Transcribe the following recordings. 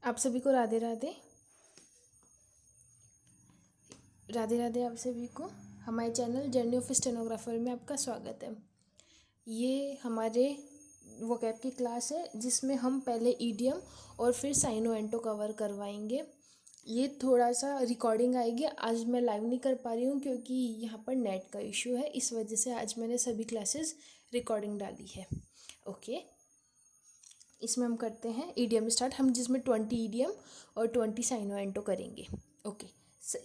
आप सभी को राधे राधे। राधे राधे आप सभी को हमारे चैनल जर्नी ऑफ स्टेनोग्राफर में आपका स्वागत है। ये हमारे वोकैब की क्लास है जिसमें हम पहले ईडियम और फिर साइनो एंटो कवर करवाएंगे। ये थोड़ा सा रिकॉर्डिंग आएगी, आज मैं लाइव नहीं कर पा रही हूँ क्योंकि यहाँ पर नेट का इशू है, इस वजह से आज मैंने सभी क्लासेस रिकॉर्डिंग डाली है। ओके, इसमें हम करते हैं ईडियम स्टार्ट, हम जिसमें 20 ईडियम और 20 साइनो एंटो करेंगे। ओके,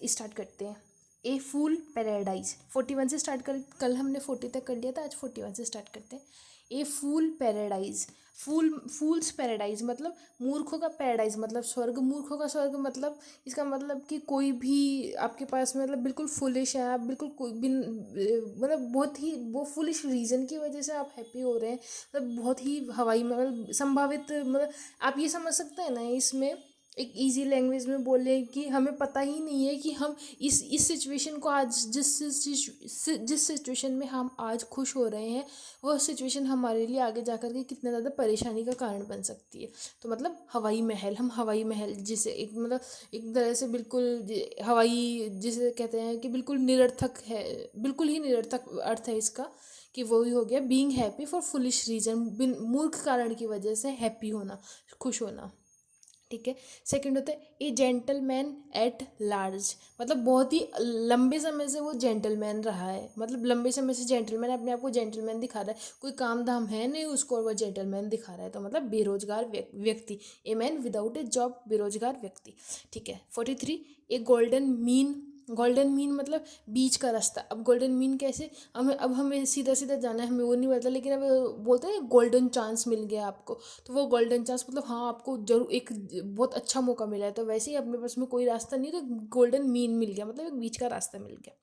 स्टार्ट करते हैं। ए फूल पैराडाइज 41 से स्टार्ट कर, कल हमने 40 तक कर लिया था, आज 41 से स्टार्ट करते हैं। ए फूल पैराडाइज, फूल्स पैराडाइज मतलब मूर्खों का पैराडाइज मतलब स्वर्ग, मूर्खों का स्वर्ग मतलब इसका मतलब कि कोई भी आपके पास में मतलब बिल्कुल फुलिश है, आप बिल्कुल कोई भी मतलब बहुत ही वो फुलिश रीज़न की वजह से आप हैप्पी हो रहे हैं, मतलब बहुत ही हवाई में मतलब संभावित, मतलब आप ये समझ सकते हैं ना, इसमें एक इजी लैंग्वेज में बोले कि हमें पता ही नहीं है कि हम इस सिचुएशन को आज जिस सिचुएशन में हम आज खुश हो रहे हैं, वह सिचुएशन हमारे लिए आगे जाकर के कितने ज़्यादा परेशानी का कारण बन सकती है। तो मतलब हवाई महल, हम हवाई महल जिसे एक मतलब एक तरह से बिल्कुल हवाई जिसे कहते हैं कि बिल्कुल निरर्थक है, बिल्कुल ही निरर्थक अर्थ है इसका कि वही हो गया being happy for foolish reason, बिन मूर्ख कारण की वजह से हैप्पी होना, खुश होना। ठीक है। सेकंड होता है ए जेंटलमैन एट लार्ज, मतलब बहुत ही लंबे समय से वो जेंटलमैन रहा है, मतलब लंबे समय से जेंटलमैन अपने आप को जेंटलमैन दिखा रहा है, कोई काम धाम है नहीं उसको और वो जेंटलमैन दिखा रहा है, तो मतलब बेरोजगार व्यक्ति, a man without A job, बेरोजगार व्यक्ति। ठीक है। 43 ए गोल्डन मीन, गोल्डन मीन मतलब बीच का रास्ता। अब गोल्डन मीन कैसे, अब हमें सीधा सीधा जाना है, हमें वो नहीं पता, लेकिन अब बोलते हैं गोल्डन चांस मिल गया आपको, तो वो गोल्डन चांस मतलब हाँ आपको जरूर एक बहुत अच्छा मौका मिला है, तो वैसे ही अपने पास में कोई रास्ता नहीं, तो गोल्डन मीन मिल गया, मतलब एक बीच का रास्ता मिल गया।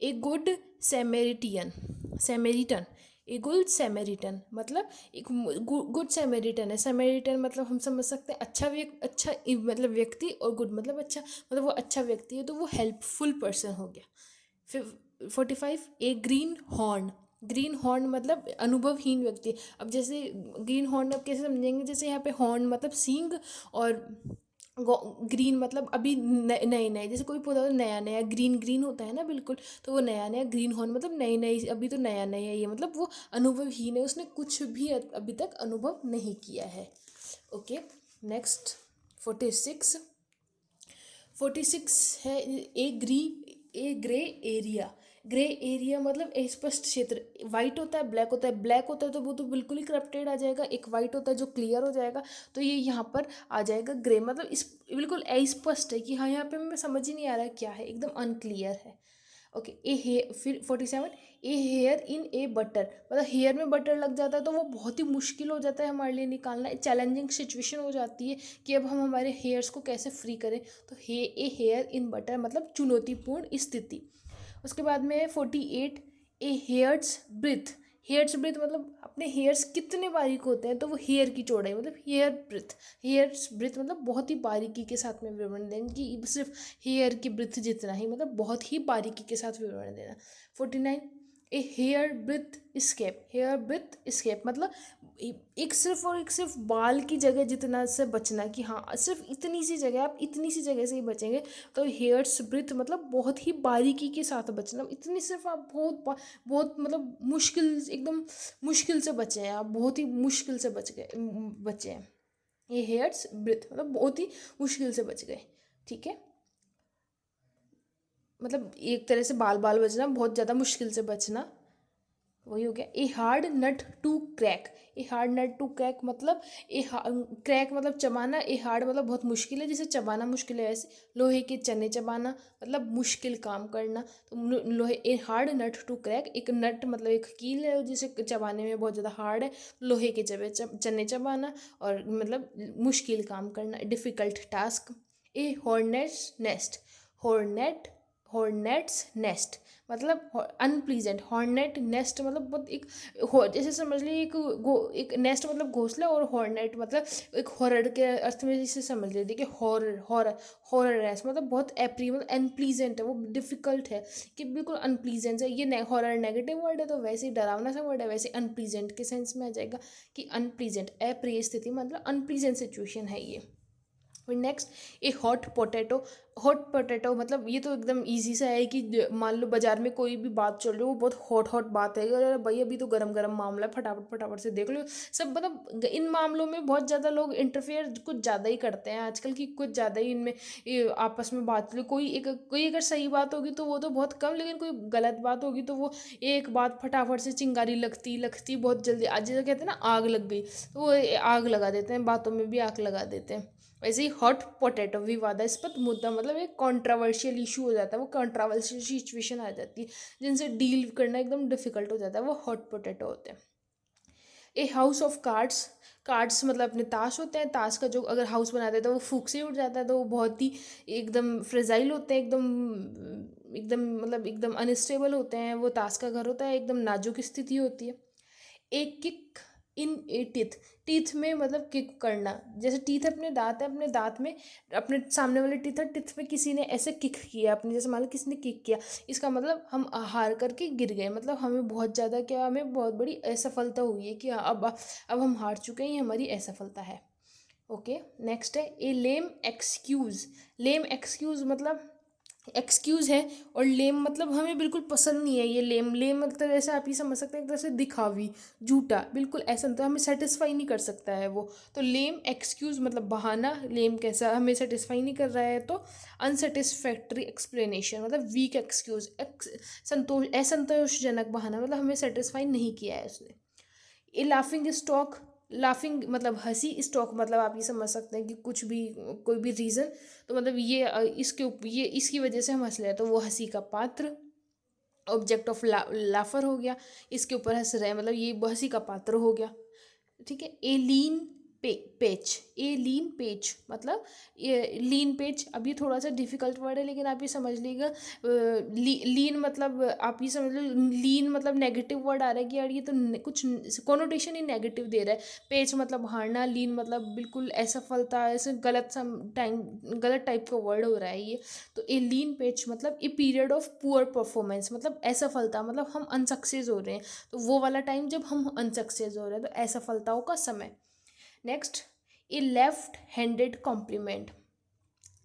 ए गुड सैमेरिटियन, सैमेरिटन, ए गुड सैमेरिटन मतलब एक गुड सैमेरिटन है। सैमेरिटन मतलब हम समझ सकते हैं अच्छा अच्छा मतलब व्यक्ति, और गुड मतलब अच्छा, मतलब वो अच्छा व्यक्ति है, तो वो हेल्पफुल पर्सन हो गया। फिर 45 ए ग्रीन हॉर्न, ग्रीन हॉर्न मतलब अनुभवहीन व्यक्ति। अब जैसे ग्रीन हॉर्न अब कैसे समझेंगे, जैसे यहाँ पे हॉर्न मतलब सींग, और ग्रीन मतलब अभी नए नए, जैसे कोई पौधा नया नया ग्रीन ग्रीन होता है ना बिल्कुल, तो वो नया नया, ग्रीन हॉर्न मतलब नई नई, अभी तो नया नया है ये, मतलब वो अनुभवहीन है, उसने कुछ भी अभी तक अनुभव नहीं किया है। ओके, नेक्स्ट 46, 46 है ए ग्रे एरिया, ग्रे एरिया मतलब अस्पष्ट क्षेत्र। वाइट होता है, ब्लैक होता है, ब्लैक होता है तो वो तो बिल्कुल ही करप्टेड आ जाएगा, एक वाइट होता है जो क्लियर हो जाएगा, तो ये यहाँ पर आ जाएगा ग्रे, मतलब इस बिल्कुल अस्पष्ट है कि हाँ यहाँ पे हमें समझ ही नहीं आ रहा है क्या है, एकदम अनक्लियर है। ओके, ए हेयर, फिर 47 ए हेयर इन ए बटर, मतलब हेयर में बटर लग जाता है तो वो बहुत ही मुश्किल हो जाता है हमारे लिए निकालना, चैलेंजिंग सिचुएशन हो जाती है कि अब हम हमारे हेयर्स को कैसे फ्री करें, तो ए हेयर इन बटर मतलब चुनौतीपूर्ण स्थिति। उसके बाद में 48 ए हेयर्स ब्रिथ, हेयर्स ब्रिथ मतलब अपने हेयर्स कितने बारीक होते हैं, तो वो हेयर की चौड़ाई मतलब हेयर ब्रिथ, हेयर्स ब्रिथ मतलब बहुत ही बारीकी के साथ में विवरण देना कि सिर्फ हेयर की ब्रिथ जितना ही, मतलब बहुत ही बारीकी के साथ विवरण देना। 49 a hair breadth escape, hair breadth escape मतलब एक सिर्फ और एक सिर्फ बाल की जगह जितना से बचना, कि हाँ सिर्फ इतनी सी जगह, आप इतनी सी जगह से ही बचेंगे, तो हेयर्स ब्रिथ मतलब बहुत ही बारीकी के साथ बचना, इतनी सिर्फ आप बहुत मतलब मुश्किल, एकदम मुश्किल से बचे हैं आप, बहुत ही मुश्किल से बचे हैं। ये हेयर्स ब्रिथ मतलब बहुत ही मुश्किल से बच गए। ठीक है, मतलब एक तरह से बाल बाल बचना, बहुत ज़्यादा मुश्किल से बचना, वही हो गया। A hard nut to crack, a hard nut to crack मतलब क्रैक मतलब चबाना, ए हार्ड मतलब बहुत मुश्किल है, जैसे चबाना मुश्किल है वैसे लोहे के चने चबाना मतलब मुश्किल काम करना, तो लोहे, a hard nut to crack, एक नट मतलब एक कील है जिसे चबाने में बहुत ज़्यादा हार्ड है, लोहे के चने चबाना, और मतलब मुश्किल काम करना, difficult task. A hornet's nest, hornet, hornet's nest मतलब अनप्लीजेंट, हॉर्नेट नेस्ट मतलब बहुत एक जैसे समझ लीजिए एक नेस्ट मतलब घोंसला, और हॉर्नेट मतलब एक हॉरर के अर्थ में जैसे समझ लीजिए कि हॉरर हॉरर हॉरर नेस्ट मतलब बहुत मतलब अनप्लीजेंट है, वो डिफिकल्ट है कि बिल्कुल अनप्लीजेंट है, ये हॉरर नेगेटिव वर्ड है तो वैसे ही डरावना सा वर्ड है, वैसे अनप्लीजेंट के सेंस में आ जाएगा कि अनप्लीजेंट, अप्रिय स्थिति मतलब अनप्लीजेंट सिचुएशन है ये। फिर नेक्स्ट, ए हॉट पोटैटो मतलब ये तो एकदम इजी सा है कि मान लो बाजार में कोई भी बात चल रही है, वो बहुत हॉट हॉट बात है, अरे भाई अभी तो गरम गरम मामला है, फटाफट फटाफट से देख लो सब। मतलब इन मामलों में बहुत ज़्यादा लोग इंटरफेयर कुछ ज़्यादा ही करते हैं आजकल की, कुछ ज़्यादा ही इनमें ये आपस में बात लो, कोई अगर सही बात होगी तो वो तो बहुत कम, लेकिन कोई गलत बात होगी तो वो एक बात फटाफट से चिंगारी लगती लगती बहुत जल्दी, आज जैसे कहते हैं ना आग लग गई, तो वो आग लगा देते हैं, बातों में भी आग लगा देते हैं। वैसे ही हॉट पोटैटो विवादास्पद मुद्दा मतलब एक कंट्रोवर्शियल इशू हो जाता है, वो कंट्रोवर्शियल सिचुएशन आ जाती है जिनसे डील करना एकदम डिफिकल्ट हो जाता है, वो हॉट पोटैटो होते हैं। A house of cards, cards मतलब अपने ताश होते हैं, ताश का जो अगर हाउस बना देता है वो फूक से ही उड़ जाता है, तो वो बहुत ही एकदम फ्रेजाइल होते हैं, एकदम एकदम मतलब एकदम अनस्टेबल होते हैं, वो ताश का घर होता है, एकदम नाजुक स्थिति होती है। एक kick in A teeth, teeth में मतलब किक करना, जैसे टीथ अपने दांत है, अपने दांत में अपने सामने वाले टीथ है, टीथ में किसी ने ऐसे किक किया अपने, जैसे मान लो किसी ने किक किया, इसका मतलब हम हार करके गिर गए, मतलब हमें बहुत ज़्यादा क्या, हमें बहुत बड़ी असफलता हुई है कि हाँ, अब हम हार चुके हैं, ये हमारी असफलता है। ओके, नेक्स्ट है ए लेम एक्सक्यूज़। लेम एक्सक्यूज़ मतलब एक्सक्यूज़ है, और लेम मतलब हमें बिल्कुल पसंद नहीं है ये लेम। लेम मतलब ऐसा आप ही समझ सकते हैं एक तरह से दिखावी, झूठा, बिल्कुल ऐसा नहीं, तो हमें सेटिस्फाई नहीं कर सकता है वो। तो लेम एक्सक्यूज़ मतलब बहाना, लेम कैसा हमें सेटिस्फाई नहीं कर रहा है, तो अनसेटिस्फैक्ट्री एक्सप्लेनेशन मतलब वीक एक्सक्यूज़, असंतोषजनक बहाना मतलब हमें सेटिस्फाई नहीं किया है उसने। ए लाफिंग स्टॉक, लाफिंग मतलब हंसी, स्टॉक मतलब आप ये समझ सकते हैं कि कुछ भी, कोई भी रीज़न, तो मतलब ये ये इसकी वजह से हम हंस रहे हैं, तो वो हंसी का पात्र, ऑब्जेक्ट ऑफ लाफर हो गया, इसके ऊपर हंस रहे हैं मतलब ये हंसी का पात्र हो गया। ठीक है, ए लीन पेच, ए लीन पेच मतलब ये लीन पेच, अब ये थोड़ा सा डिफिकल्ट वर्ड है लेकिन आप ये समझ लीजिएगा, लीन मतलब आप ये समझ लो, लीन मतलब नेगेटिव वर्ड आ रहा है कि यार ये तो कुछ कोनोटेशन ही नेगेटिव दे रहा है। पेच मतलब हारना, लीन मतलब बिल्कुल असफलता, ऐसे गलत सम टाइम, गलत टाइप का वर्ड हो रहा है ये। तो ए लीन पेच मतलब a period of poor performance मतलब असफलता, मतलब हम अनसक्सेस हो रहे हैं, तो वो वाला टाइम जब हम अनसक्सेस हो रहे हैं, तो असफलताओं का समय। नेक्स्ट, ए लेफ्ट हैंडेड कॉम्प्लीमेंट।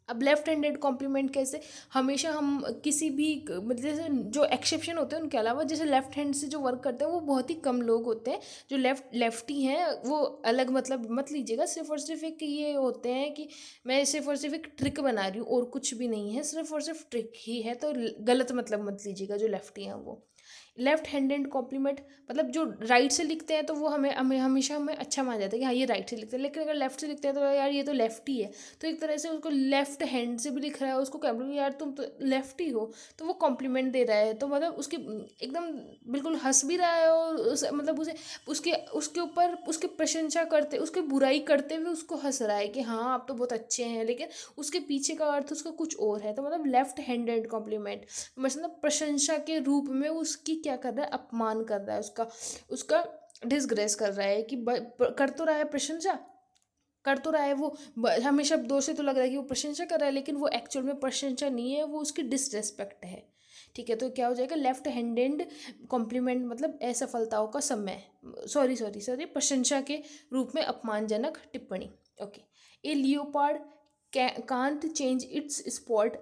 अब लेफ्ट हैंडेड कॉम्प्लीमेंट कैसे, हमेशा हम किसी भी मतलब जैसे जो एक्सेप्शन होते हैं उनके अलावा, जैसे लेफ्ट हैंड से जो वर्क करते हैं वो बहुत ही कम लोग होते हैं, जो लेफ्टी हैं वो अलग मतलब मत लीजिएगा, सिर्फ और सिर्फ एक ये होते हैं कि मैं सिर्फ और सिर्फ एक ट्रिक बना रही हूँ और कुछ भी नहीं है, सिर्फ और सिर्फ ट्रिक ही है, तो गलत मतलब मत लीजिएगा जो लेफ्टी हैं वो। लेफ्ट हैंडेड कॉम्प्लीमेंट मतलब जो राइट से लिखते हैं तो वो हमें हमें हमेशा हमें अच्छा माना जाता है कि हाँ ये राइट से लिखते हैं, लेकिन अगर लेफ्ट से लिखते हैं तो यार ये तो लेफ्ट ही है, तो एक तरह से उसको लेफ्ट हैंड से भी लिख रहा है, उसको क्या बोलूँ यार तुम तो लेफ्ट ही हो, तो वो कॉम्प्लीमेंट दे रहा है, तो मतलब उसकी एकदम बिल्कुल हंस भी रहा है, और मतलब उसे उसके उसके ऊपर उसकी प्रशंसा करते, उसकी बुराई करते हुए उसको हंस रहा है कि हाँ आप तो बहुत अच्छे हैं, लेकिन उसके पीछे का अर्थ उसका कुछ और है, तो मतलब लेफ्ट हैंडेड कॉम्प्लीमेंट मतलब प्रशंसा के रूप में उसकी क्या कर रहा है, अपमान कर रहा है, उसका उसका डिसग्रेस कर रहा है कि कर तो रहा है प्रशंसा, कर तो रहा है वो, हमें शब्दों से तो लग रहा है कि वो प्रशंसा कर रहा है, लेकिन वो एक्चुअल में प्रशंसा नहीं है, वो उसकी डिसरेस्पेक्ट है। ठीक है, तो क्या हो जाएगा, लेफ्ट हैंडेड कॉम्प्लीमेंट मतलब असफलताओं का समय, सॉरी सॉरी सॉरी, प्रशंसा के रूप में अपमानजनक टिप्पणी। Okay, A leopard can't change it's spot.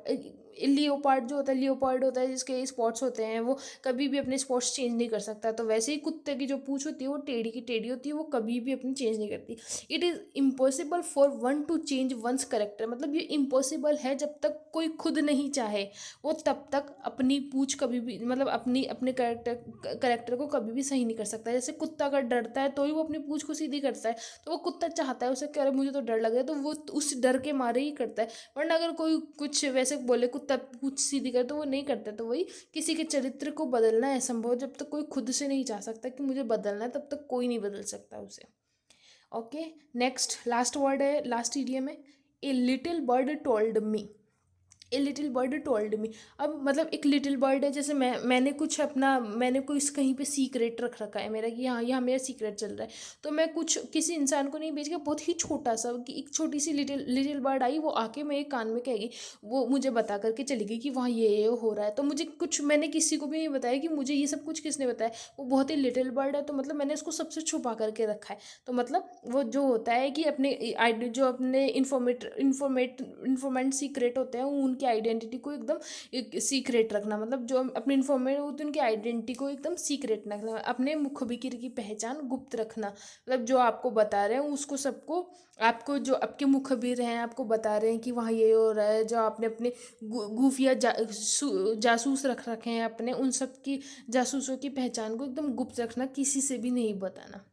Leopard जो होता है, लियोपार्ड होता है जिसके स्पॉट्स होते हैं, वो कभी भी अपने स्पॉट्स चेंज नहीं कर सकता, तो वैसे ही कुत्ते की जो पूंछ होती है वो टेढ़ी की टेढ़ी होती है, वो कभी भी अपनी चेंज नहीं करती। It is impossible for one to change one's character मतलब ये इम्पॉसिबल है, जब तक कोई खुद नहीं चाहे वो तब तक अपनी पूंछ कभी भी मतलब अपने करेक्टर को कभी भी सही नहीं कर सकता। जैसे कुत्ता अगर डरता है तो ही वो अपनी पूंछ को सीधी करता है, तो वो कुत्ता चाहता है उसे कह रहे मुझे तो डर लग रहा है, तो वो उस डर के मारे ही करता है, वरना अगर कोई कुछ वैसे बोले कुत्ता पूंछ सीधी करे तो वो नहीं करता। तो वही, किसी के चरित्र को बदलना है असंभव, जब तक कोई खुद से नहीं चाह सकता कि मुझे बदलना है, तब तक कोई नहीं बदल सकता उसे। ओके, नेक्स्ट लास्ट वर्ड है, लास्ट इडियम है, a little bird told me. A little bird told me. अब मतलब एक लिटिल बर्ड है, जैसे मैंने कोई कहीं पे सीक्रेट रख रखा है मेरा, कि यहाँ यहाँ मेरा सीक्रेट चल रहा है, तो मैं कुछ किसी इंसान को नहीं भेज के बहुत ही छोटा सा, कि एक छोटी सी लिटिल लिटिल बर्ड आई, वो आके मेरे कान में कहेगी, वो मुझे बता करके चली गई कि वहाँ ये हो रहा है, तो मुझे कुछ, मैंने किसी को भी नहीं बताया कि मुझे ये सब कुछ किसने बताया। वो बहुत ही लिटिल बर्ड है, तो मतलब मैंने उसको सबसे छुपा करके रखा है। तो मतलब वो जो होता है कि जो अपने इन्फॉर्मेंट सीक्रेट होते हैं, उनकी आइडेंटिटी को एकदम एक सीक्रेट रखना, मतलब जो अपने इन्फॉर्मेट होते हैं उनकी आइडेंटिटी को एकदम सीक्रेट रखना, अपने मुखबिर की पहचान गुप्त रखना, मतलब जो आपको बता रहे हैं उसको सबको, आपको जो आपके मुखबिर हैं आपको बता रहे हैं कि वहाँ ये हो रहा है, जो आपने अपने खुफिया जासूस रख रखे हैं अपने, उन सब की जासूसों की पहचान को एकदम गुप्त रखना, किसी से भी नहीं बताना।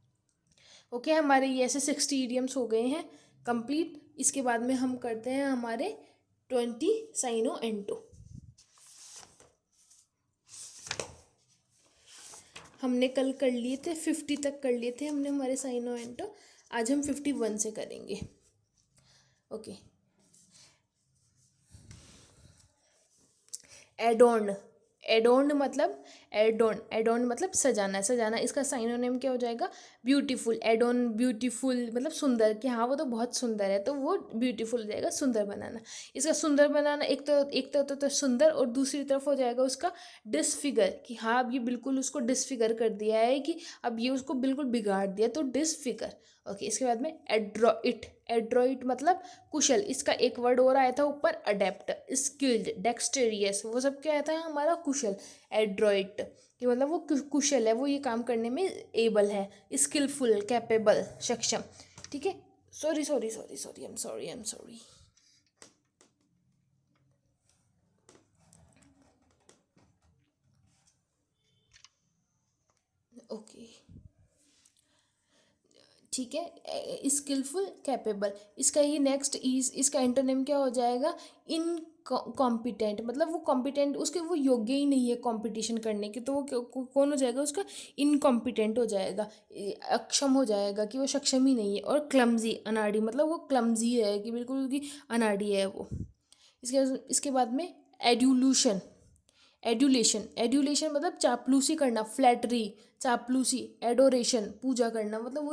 ओके, हमारे ये ऐसे 60 इडियम्स हो गए हैं कंप्लीट। इसके बाद में हम करते हैं हमारे 20 साइनो एंटो। हमने कल कर लिए थे 50 तक कर लिए थे हमने हमारे साइनो एंटो, आज हम 51 से करेंगे। ओके, एडोन, एडोन मतलब सजाना, सजाना, इसका साइनोनिम क्या हो जाएगा? ब्यूटीफुल। एडोन ब्यूटीफुल मतलब सुंदर, कि हाँ वो तो बहुत सुंदर है, तो वो ब्यूटीफुल हो जाएगा सुंदर बनाना। इसका सुंदर बनाना एक तो सुंदर, और दूसरी तरफ हो जाएगा उसका डिसफिगर, कि हाँ अब ये बिल्कुल उसको डिसफिगर कर दिया है, कि अब ये उसको बिल्कुल बिगाड़ दिया, तो डिसफिगर। ओके, इसके बाद में एड्रॉइट, एड्रॉइट मतलब कुशल। इसका एक वर्ड और आया था ऊपर, अडेप्ट, स्किल्ड, डेक्सटेरियस, वो सब क्या आता है हमारा कुशल। एड्रॉइट कि मतलब वो कुशल है, वो ये काम करने में एबल है। स्किलफुल, कैपेबल, सक्षम। ठीक है, sorry sorry sorry sorry, I am sorry. Okay, ठीक है, स्किलफुल, कैपेबल। इसका ही नेक्स्ट इसका एंटोनिम क्या हो जाएगा? इन कॉम्पिटेंट, मतलब वो कॉम्पिटेंट, उसके वो योग्य ही नहीं है कंपटीशन करने के, तो वो कौन हो जाएगा उसका? इनकॉम्पिटेंट हो जाएगा, अक्षम हो जाएगा, कि वो सक्षम ही नहीं है। और क्लमजी, अनाड़ी, मतलब वो क्लमजी है, कि बिल्कुल उसकी अनाड़ी है वो। इसके बाद में एड्यूल्यूशन, एड्यूलेशन मतलब चापलूसी करना, फ्लैटरी, चापलूसी, एडोरेशन, पूजा करना, मतलब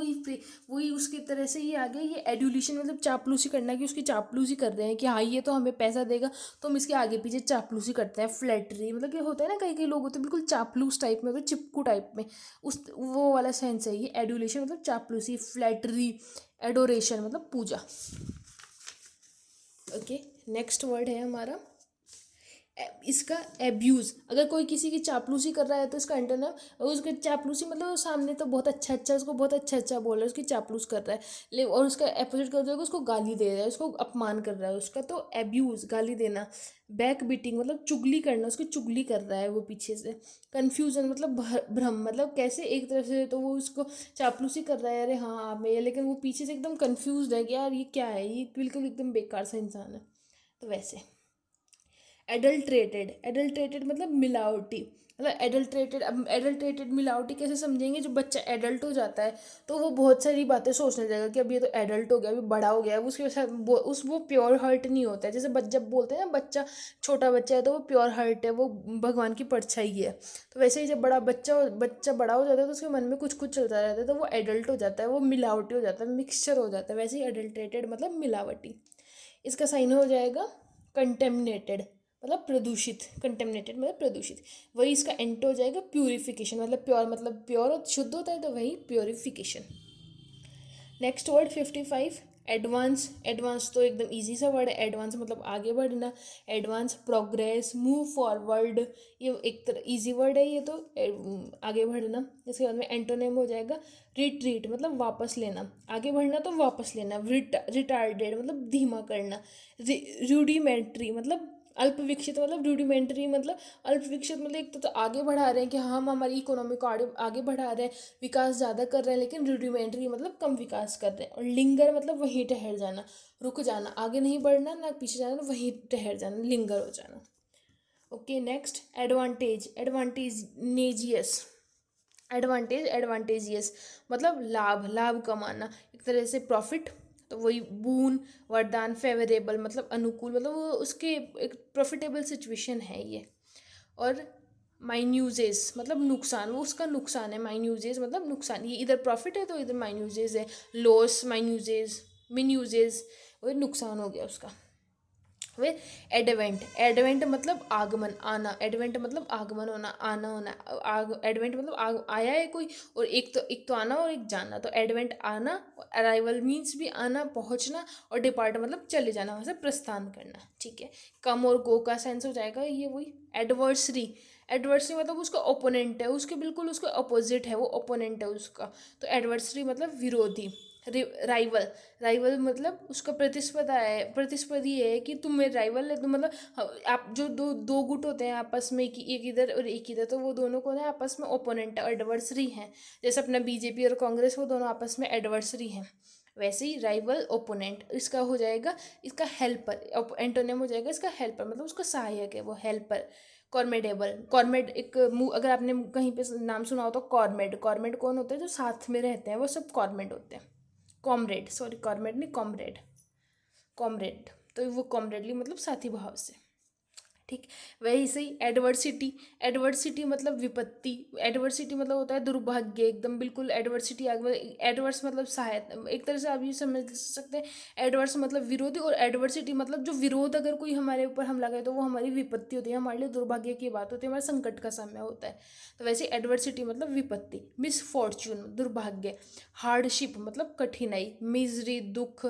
वही उसकी तरह से ही आ गया ये एड्यूलेशन, मतलब चापलूसी करना, कि उसकी चापलूसी कर रहे हैं, कि हाँ ये तो हमें पैसा देगा, तो हम इसके आगे पीछे चापलूसी करते हैं। फ्लैटरी मतलब कि होता है ना, कई कई लोग होते हैं बिल्कुल चापलूस टाइप में, चिपकू टाइप में, उस वो वाला सेंस है ये। एड्यूलेशन मतलब चापलूसी, फ्लैटरी, एडोरेशन मतलब पूजा। ओके, नेक्स्ट वर्ड है हमारा इसका एब्यूज़। अगर कोई किसी की चापलूसी कर रहा है तो इसका एंटोनिम, उसके चापलूसी मतलब सामने तो बहुत अच्छा उसको बहुत अच्छा बोल रहा है, उसकी चापलूस कर रहा है, और उसका अपोजिट कर देगा, उसको गाली दे रहा है, उसको अपमान कर रहा है उसका, तो एब्यूज़, गाली देना। बैक बीटिंग मतलब चुगली करना, उसकी चुगली कर रहा है वो पीछे से। कन्फ्यूज़न मतलब भ्रम, मतलब कैसे एक तरफ से तो वो उसको चापलूसी कर रहा है, अरे हाँ आप में, लेकिन वो पीछे से एकदम कन्फ्यूज़ है कि यार ये क्या है, ये बिल्कुल एकदम बेकार सा इंसान है, तो वैसे। एडल्ट्रेटेड मतलब मिलावटी, मतलब एडल्ट्रेटेड मिलावटी कैसे समझेंगे? जब बच्चा एडल्ट हो जाता है तो वो बहुत सारी बातें सोचने लगेगा, कि अब ये तो एडल्ट हो गया, अभी बड़ा हो गया है, उसके साथ वो प्योर हार्ट नहीं होता है। जैसे जब बोलते हैं ना बच्चा, छोटा बच्चा है तो वो प्योर हार्ट है, वो भगवान की परछाई है, तो वैसे ही जब बच्चा बड़ा हो जाता है तो उसके मन में कुछ कुछ चलता रहता है, तो वो एडल्ट हो जाता है, वो मिलावटी हो जाता है, मिक्सचर हो जाता है, वैसे ही एडल्ट्रेटेड मतलब मिलावटी। इसका साइन हो जाएगा कंटेमिनेटेड, मतलब प्रदूषित, कंटेमिनेटेड मतलब प्रदूषित। वही इसका एंटो हो जाएगा प्यूरिफिकेशन, मतलब प्योर और शुद्ध होता है, तो वही purification. Next word 55 advance. Advance तो एकदम इजी सा वर्ड है, एडवांस मतलब आगे बढ़ना, एडवांस, प्रोग्रेस, मूव फॉरवर्ड, ये एक तरह इजी वर्ड है ये तो, आगे बढ़ना। इसके बाद में एंटोनेम हो जाएगा रिट्रीट, मतलब वापस लेना, आगे बढ़ना तो वापस लेना। रिटार्डेड मतलब धीमा करना। रूडिमेंट्री मतलब अल्पविकसित, मतलब रूडिमेंट्री मतलब अल्पविकसित, मतलब एक तो आगे बढ़ा रहे हैं कि हम हमारी इकोनॉमी को आगे आगे बढ़ा रहे हैं, विकास ज़्यादा कर रहे हैं, लेकिन रूडिमेंट्री मतलब कम विकास कर रहे हैं। और लिंगर मतलब वहीं ठहर जाना, रुक जाना, आगे नहीं बढ़ना ना पीछे जाना, वहीं ठहर जाना, लिंगर हो जाना। Okay, next advantageous. एडवांटेजियस मतलब लाभ कमाना, एक तरह से प्रॉफिट, तो वही बून, वरदान, फेवरेबल मतलब अनुकूल, मतलब वो उसके एक प्रॉफिटेबल सिचुएशन है ये। और माइन्यूजेस मतलब नुकसान, वो उसका नुकसान है। माइन्यूजेस मतलब नुकसान, ये इधर प्रॉफिट है तो इधर माइन्यूजेस है। लॉस, माइन्यूजेस, मिन्यूजेस, वो नुकसान हो गया उसका। वे एडवेंट, एडवेंट मतलब आगमन, आना। एडवेंट मतलब आगमन होना, आना होना। एडवेंट मतलब आया है कोई, और एक तो आना और एक जाना। तो एडवेंट आना, अराइवल मीन्स भी आना, पहुंचना, और डिपार्ट मतलब चले जाना, वहाँ से प्रस्थान करना। ठीक है। कम और गो का सेंस हो जाएगा ये वही। एडवर्सरी, एडवर्सरी मतलब उसका ओपोनेंट है, उसके बिल्कुल उसका अपोजिट है, वो ओपोनेंट है उसका। तो एडवर्सरी मतलब विरोधी। राइवल, राइवल मतलब उसका प्रतिस्पर्धा है, प्रतिस्पर्धी है कि तुम मेरे राइवल है, तो मतलब आप जो दो दो गुट होते हैं आपस में, एक इधर और एक इधर, तो वो दोनों को ना आपस में ओपोनेंट एडवर्सरी हैं। जैसे अपना बीजेपी और कांग्रेस, वो दोनों आपस में एडवर्सरी हैं। वैसे ही राइवल ओपोनेंट, इसका हो जाएगा इसका हेल्पर। एंटोनिम हो जाएगा इसका हेल्पर, मतलब उसका सहायक है वो, हेल्पर। कॉर्मेडेबल, कॉर्मेड एक अगर आपने कहीं पे नाम सुना हो तो कॉर्मेड, कॉर्मेड कौन होते हैं, जो साथ में रहते हैं वो सब कॉर्मेड होते हैं। कॉमरेड, सॉरी कॉर्मेड नहीं, कॉमरेड, कॉमरेड। तो वो कॉमरेडली मतलब साथी भाव से। ठीक। वही सही एडवर्सिटी, एडवर्सिटी मतलब विपत्ति। एडवर्सिटी मतलब होता है दुर्भाग्य, एकदम बिल्कुल एडवर्सिटी आ गई। एडवर्स मतलब सहायता, एक तरह से आप ये समझ सकते हैं। एडवर्स मतलब विरोधी, और एडवर्सिटी मतलब जो विरोध अगर कोई हमारे ऊपर हमला करे तो वो हमारी विपत्ति होती है, हमारे लिए दुर्भाग्य की बात होती है, हमारे संकट का समय होता है। तो वैसे एडवर्सिटी मतलब विपत्ति। मिसफॉर्च्यून दुर्भाग्य। हार्डशिप मतलब कठिनाई। मिजरी दुख।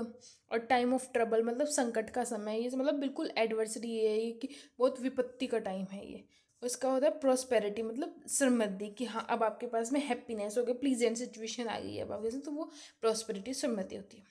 और टाइम ऑफ ट्रबल मतलब संकट का समय, ये मतलब बिल्कुल एडवर्सरी है ये, कि बहुत विपत्ति का टाइम है ये। उसका होता है प्रोस्पेरिटी मतलब समृद्धि, कि हाँ अब आपके पास में हैप्पीनेस हो गया, प्लीजेंट सिचुएशन आ गई है अब आपके साथ, तो वो प्रोस्पेरिटी, समृद्धि होती है।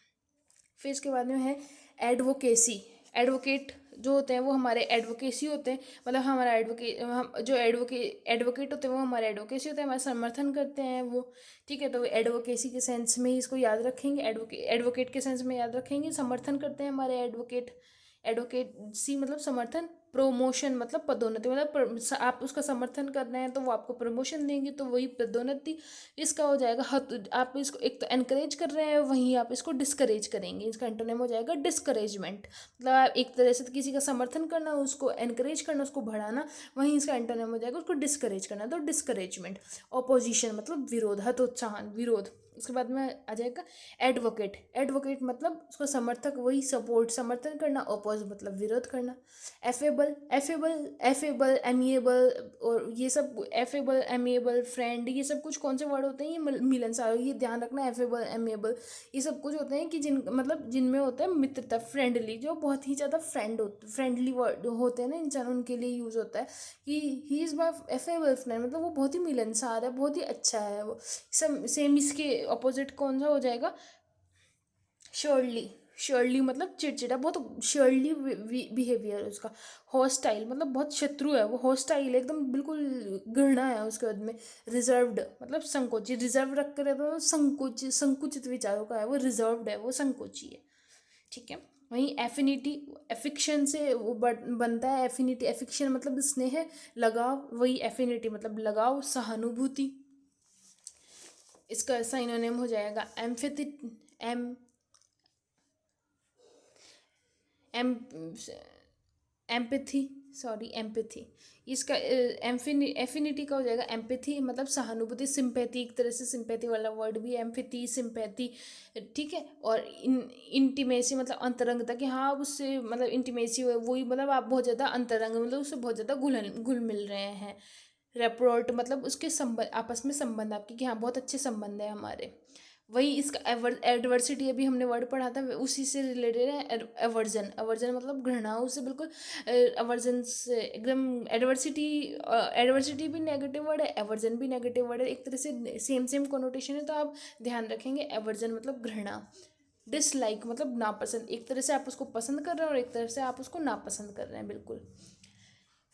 फिर इसके बाद में है एडवोकेसी। एडवोकेट जो होते हैं वो हमारे एडवोकेसी होते हैं, मतलब हमारा एडवोकेट, हम जो एडवोकेट होते हैं वो हमारे एडवोकेसी होते हैं, हमारा समर्थन करते हैं वो। ठीक है। तो एडवोकेसी के सेंस में ही इसको याद रखेंगे, एडवोकेट के सेंस में याद रखेंगे, समर्थन करते हैं हमारे एडवोकेट। एडवोकेसी मतलब समर्थन। प्रोमोशन मतलब पदोन्नति, मतलब आप उसका समर्थन कर रहे हैं तो वो आपको प्रमोशन देंगे, तो वही पदोन्नति। इसका हो जाएगा हत, आप इसको एक तो एनकरेज कर रहे हैं, वहीं आप इसको डिस्करेज करेंगे, इसका एंटोनिम हो जाएगा डिस्करेजमेंट। मतलब आप एक तरह से किसी का समर्थन करना, उसको एनकरेज करना, उसको बढ़ाना, वहीं इसका एंटोनिम हो जाएगा उसको डिस्करेज करना, तो डिस्करेजमेंट। ऑपोजिशन मतलब विरोध, हतोत्साहन, विरोध। उसके बाद में आ जाएगा एडवोकेट। एडवोकेट मतलब उसका समर्थक, वही सपोर्ट, समर्थन करना। अपोज मतलब विरोध करना। एफेबल, एफेबल, एफेबल, एमिएबल, और ये सब एफेबल, एमिएबल, फ्रेंड, ये सब कुछ कौन से वर्ड होते हैं, ये मिलनसार, ये ध्यान रखना। एफेबल, एमिएबल, ये सब कुछ होते हैं कि मतलब जिनमें होता है मित्रता, फ्रेंडली, जो बहुत ही ज़्यादा फ्रेंडली वर्ड होते हैं ना इंसान, उनके लिए यूज़ होता है कि he is my affable friend, मतलब वो बहुत ही मिलनसार है, बहुत ही अच्छा है वो। सेम इसके अपोजिट कौन सा हो जाएगा, श्योरली। श्योरली मतलब चिड़चिड़ा, बहुत श्योरली बिहेवियर उसका। हॉस्टाइल मतलब बहुत शत्रु है वो, हॉस्टाइल एकदम बिल्कुल घृणा है उसके बाद में। रिजर्व्ड मतलब संकोची, रिजर्व रख कर रहता है तो संकोची, संकुचित विचारों का है वो, रिजर्व्ड है वो, संकोची है। ठीक है। वहीं एफिनिटी, एफिक्शन से वो बनता है। एफिनिटी, एफिक्शन मतलब स्नेह, लगाव, वही एफिनिटी मतलब लगाव, सहानुभूति। इसका साइनोनिम हो जाएगा empathy, em em empathy, sorry empathy. इसका एफिनिटी का हो जाएगा एम्पैथी, मतलब सहानुभूति, सिंपैथी, एक तरह से सिंपैथी वाला वर्ड भी, एम्पैथी, सिंपैथी। ठीक है। और इंटीमेसी मतलब अंतरंगता, कि हाँ आप उससे मतलब इंटीमेसी वही, मतलब आप बहुत ज़्यादा अंतरंग, मतलब उससे बहुत ज़्यादा घुल मिल रहे हैं। रेपोर्ट मतलब उसके संबंध, आपस में संबंध आपके, कि हाँ बहुत अच्छे संबंध है हमारे। वही इसका एडवर्सिटी, अभी हमने वर्ड पढ़ा था, उसी से रिलेटेड है। एवर्जन, एवर्जन मतलब घृणा, उससे बिल्कुल एवर्जन से एकदम। एडवर्सिटी, एडवर्सिटी भी नेगेटिव वर्ड है, एवर्जन भी नेगेटिव वर्ड है, एक तरह से सेम सेम कोनोटेशन है, तो आप ध्यान रखेंगे। एवर्जन मतलब घृणा। डिसलाइक मतलब नापसंद, एक तरह से आप उसको पसंद कर रहे हैं और एक तरफ से आप उसको नापसंद कर रहे हैं, बिल्कुल।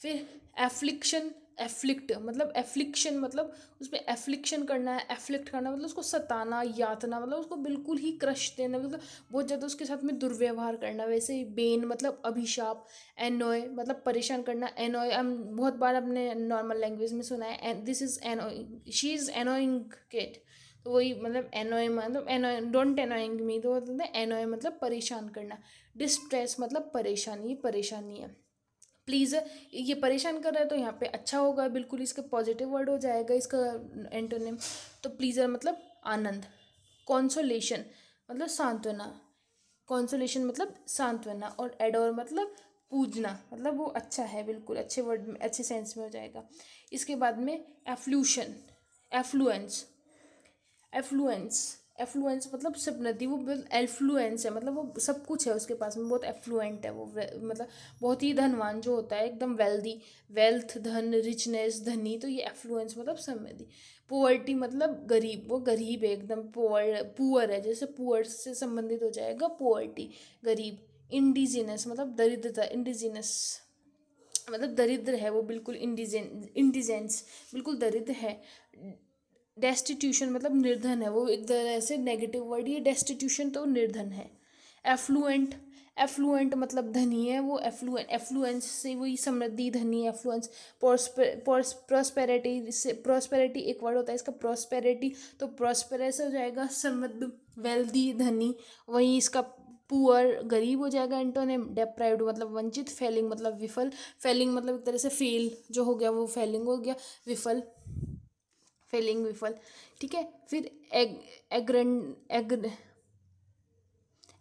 फिर एफ्लिक्शन, एफ्लिक्ट मतलब एफ्लिक्शन मतलब उसमें एफ्लिक्शन करना है, एफ्लिक्ट करना मतलब उसको सताना, यातना, मतलब उसको बिल्कुल ही क्रश देना, मतलब बहुत ज़्यादा उसके साथ में दुर्व्यवहार करना। वैसे ही बेन मतलब अभिशाप। एनोय मतलब परेशान करना। एनोय हम बहुत बार अपने नॉर्मल लैंग्वेज में सुना है, this is annoying, she is annoying kid, तो वही मतलब एनोय मतलब एनोय, डोंट एनोइंग मी, तो बोलते हैं एनोय मतलब परेशान करना। डिस्ट्रेस मतलब परेशानी, ये परेशानी है। प्लीज़, ये परेशान कर रहा है तो यहाँ पे अच्छा होगा, बिल्कुल इसका पॉजिटिव वर्ड हो जाएगा इसका एंटोनिम। तो प्लीज़र मतलब आनंद। कॉन्सोलेशन मतलब सांत्वना, कॉन्सोलेशन मतलब सांत्वना। और एडोर मतलब पूजना, मतलब वो अच्छा है, बिल्कुल अच्छे वर्ड में, अच्छे सेंस में हो जाएगा। इसके बाद में एफ्लूशन, एफ्लुएंस, एफ्लुएंस, एफ्लुएंस मतलब सब नदी, वो एफ्लुएंस है मतलब वो सब कुछ है उसके पास में, बहुत एफ्लुएंट है वो, मतलब बहुत ही धनवान जो होता है, एकदम वेल्दी, वेल्थ, धन, रिचनेस, धनी, तो ये एफ्लुएंस मतलब समृद्धि। पुअर्टी मतलब गरीब, वो गरीब है एकदम, पुअर है, जैसे पुअर से संबंधित हो जाएगा पुअर्टी, गरीब। इंडिजिनस मतलब दरिद्रता, इंडिजिनस मतलब दरिद्र है वो, बिल्कुल इंडिजेंस बिल्कुल दरिद्र है। डेस्टिट्यूशन मतलब निर्धन है वो, एक तरह से नेगेटिव वर्ड ये डेस्टिट्यूशन, तो निर्धन है। एफ्लुएंट, एफ्लुएंट मतलब धनी है वो, एफ्लुएंस से वही समृद्धि, धनी, एफ्लुएंस। प्रॉस्पेरिटी से, प्रॉस्पेरिटी एक वर्ड होता है इसका, प्रॉस्पेरिटी, तो प्रॉस्पेरस हो जाएगा समृद्ध, वेल्दी, धनी। वहीं इसका पुअर गरीब हो जाएगा एंटोनिम। डेप्राइव्ड मतलब वंचित। फेलिंग मतलब विफल, फेलिंग मतलब एक तरह से फेल जो हो गया वो फेलिंग हो गया, विफल, फेलिंग, विफल। ठीक है, फिर एग एग्रन एग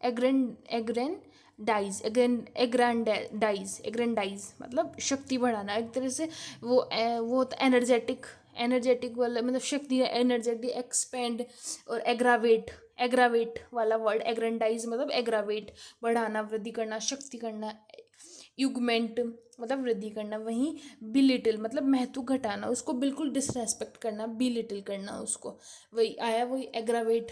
एग्रन एग्रन डाइज, एग्रैंडाइज, एग्रैंडाइज मतलब शक्ति बढ़ाना, एक तरह से वो होता एनर्जेटिक, एनर्जेटिक वाला मतलब शक्ति, एनर्जेटिक, एक्सपेंड। और एग्रावेट, एग्रावेट वाला वर्ड, एग्रेंडाइज मतलब एग्रावेट, बढ़ाना, वृद्धि करना, शक्ति करना। युगमेंट मतलब वृद्धि करना। वहीं बिलिटिल मतलब महत्व घटाना, उसको बिल्कुल डिसरेस्पेक्ट करना, बिलिटिल करना उसको, वही आया, वही एग्रावेट।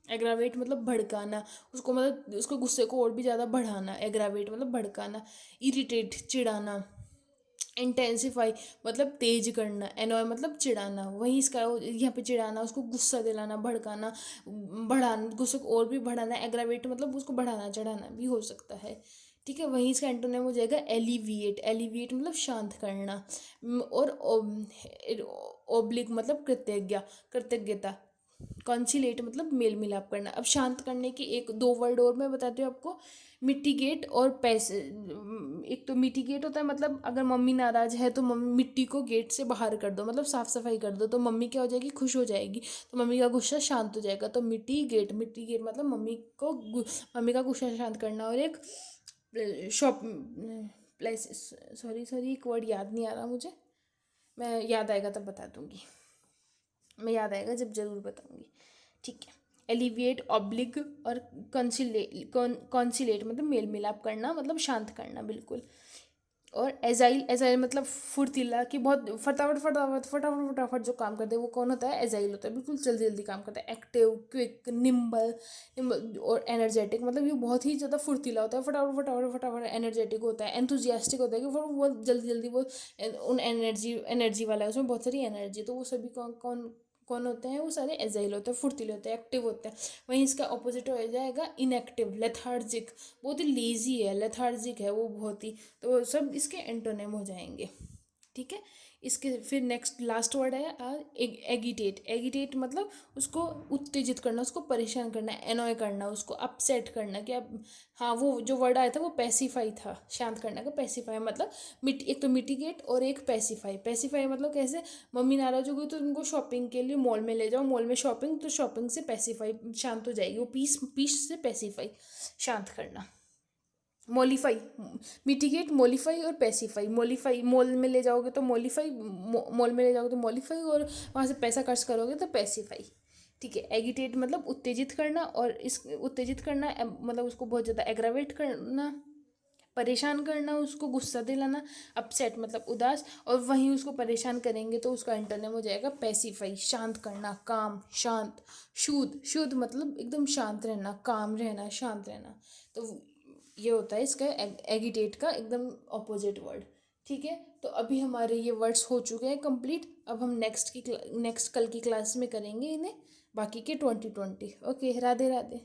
एग्रावेट मतलब भड़काना उसको, मतलब उसको गुस्से को और भी ज़्यादा बढ़ाना, एग्रावेट मतलब भड़काना। इरिटेट चिढ़ाना। इंटेंसिफाई मतलब तेज करना। एनॉय मतलब चिढ़ाना, वहीं इसका यहाँ पे चिढ़ाना, उसको गुस्सा दिलाना, भड़काना, बढ़ाना, गुस्से को और भी बढ़ाना। एग्रावेट मतलब उसको बढ़ाना चढ़ाना भी हो सकता है। ठीक है, वहीं इसका एंटोनिम हो जाएगा एलिविएट, एलिविएट मतलब शांत करना। और ओब्लिक मतलब कृतज्ञ, कृतज्ञता। कॉन्सिलेट मतलब मेल मिलाप करना। अब शांत करने की एक दो वर्ड और मैं बताती हूँ आपको, मिटिगेट और पैसे। एक तो मिटिगेट होता है मतलब अगर मम्मी नाराज है तो मम्मी मिट्टी को गेट से बाहर कर दो, मतलब साफ सफाई कर दो, तो मम्मी क्या हो जाएगी, खुश हो जाएगी, तो मम्मी का गुस्सा शांत हो जाएगा। तो मिटिगेट, मिटिगेट मतलब मम्मी का गुस्सा शांत करना। और एक शॉप प्लेस, सॉरी सॉरी एक वर्ड याद नहीं आ रहा मुझे, मैं याद आएगा तब बता दूंगी, मैं याद आएगा जब जरूर बताऊंगी। ठीक है, एलिविएट, ऑब्लिग और कॉन्सिलेट मतलब मेल मिलाप करना, मतलब शांत करना बिल्कुल। और एजाइल, एजाइल मतलब फुर्तीला, कि बहुत फटाफट फटाफट फटाफट फटाफट जो काम करते हैं वो कौन होता है, एजाइल होता है, बिल्कुल जल्दी जल्दी काम करता है। Active, quick, nimble, nimble. और एनर्जेटिक मतलब ये बहुत ही ज़्यादा फुर्तीला होता है, फटाफट फटाफट फटाफट एनर्जेटिक होता है। एंथुजियास्टिक होता है कि वो जल्दी जल्दी वो उन एनर्जी, एनर्जी वाला है, उसमें बहुत सारी एनर्जी, तो वो सभी कौन कौन कौन होते हैं, वो सारे एजाइल होते हैं, फुर्तीले होते हैं, एक्टिव होते हैं। वहीं इसका ऑपोजिट हो जाएगा इनएक्टिव, लेथार्जिक, बहुत ही लेजी है, लेथार्जिक है वो बहुत ही, तो सब इसके एंटोनिम हो जाएंगे। ठीक है, इसके फिर नेक्स्ट लास्ट वर्ड है एगिटेट, एगिटेट मतलब उसको उत्तेजित करना, उसको परेशान करना, एनॉय करना, उसको अपसेट करना, कि अब हाँ वो जो वर्ड आया था वो पैसिफाई था, शांत करने का, पैसिफाई मतलब एक तो मिटिगेट और एक पैसिफाई। पैसिफाई मतलब कैसे, मम्मी नाराज हो गई तो उनको शॉपिंग के लिए मॉल में ले जाओ, मॉल में शॉपिंग, तो शॉपिंग से पैसिफाई, शांत हो जाएगी वो, पीस, पीस से पैसिफाई, शांत करना। मोलिफाई, मिटिगेट, मोलिफाई और पैसिफाई। मोलिफाई मॉल में ले जाओगे तो मोलिफाई, मॉल में ले जाओगे तो मोलिफाई, और वहाँ से पैसा खर्च करोगे तो पैसिफाई। ठीक है, एगिटेट मतलब उत्तेजित करना, और इस उत्तेजित करना मतलब उसको बहुत ज़्यादा एग्रावेट करना, परेशान करना, उसको गुस्सा दिलाना। अपसेट मतलब उदास, और वहीं उसको परेशान करेंगे तो उसका एंटोनिम हो जाएगा पैसिफाई, शांत करना, काम, शांत। शुद्ध, शुद्ध मतलब एकदम शांत रहना, काम रहना, शांत रहना। तो ये होता है इसका एगिटेट का एकदम ऑपोजिट वर्ड। ठीक है, तो अभी हमारे ये वर्ड्स हो चुके हैं कंप्लीट। अब हम नेक्स्ट कल की क्लास में करेंगे इन्हें, बाकी के 2020। ओके, राधे राधे।